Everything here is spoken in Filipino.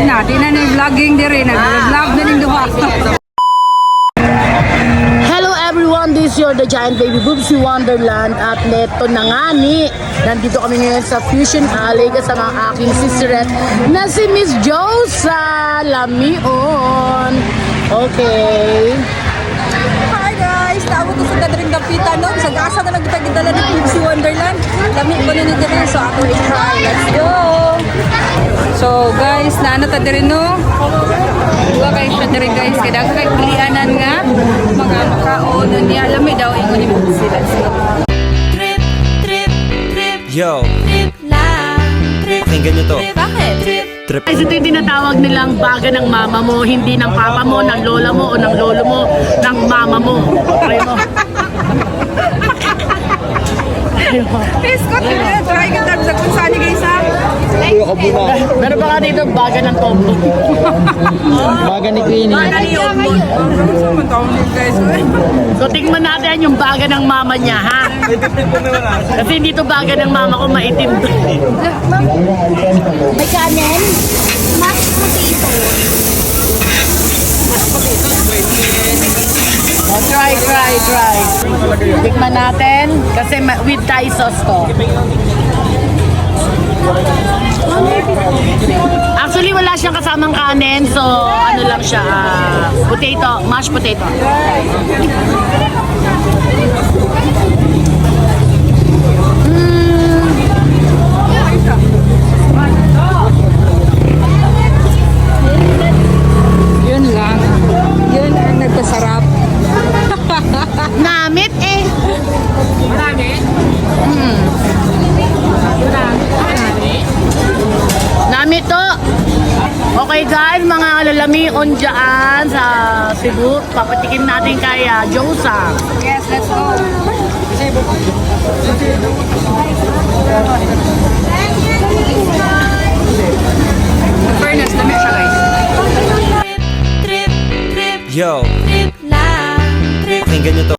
Natin na vlogging din. Nag-vlog na rin duha. Hello everyone, this is your The Giant Baby Boobsy Wonderland at neto na nga ni nandito kami ngayon sa Fusion Alley kasama ang aking sisterette na si Miss Josa Lamion. Okay. Hi guys! Tawag ko sa dadring dapitan no? Sa gasa na nagtagidala ni Boobsy Wonderland. Lami ko na nito rin. So ako i-try. Let's go! So guys, naano ta din no? Dua kayo siya din guys. Kaya kay pilianan nga. Mga makaon niya. Lami daw ingon ni Boobsy. Let's go. Trip, trip, trip, Yo, trip lang. Trip, pakinggan nyo to. bakit? Trip, Trip. Guys, ito yung tinatawag nilang baga ng mama mo, hindi ng papa mo, ng lola mo, o ng lolo mo, ng mama mo. Try mo. Please ko try ka tayo sa kung saan guys ha? Meron pa nga dito baga ng tombo. Baga ni Queenie. Baga ni Yombo. So tingnan natin yung baga ng mama niya, ha? Kasi dito baga ng mama ko maitim. May kanin? Mashed potato. Oh, try. Tikman natin kasi with Thai sauce to. Actually, wala siyang kasamang kanin. So, ano lang siya, potato, mashed potato. Yun lang. Yun ang nagpasarap. Namit eh. Namit to. Okay guys, mga lalamion dyan sa Cebu. Papatikin natin kay Josa. Yes, let's go. Fairness, dami siya guys. Trip, trip, Yo, trip lang. Trip, pakinggan nyo to.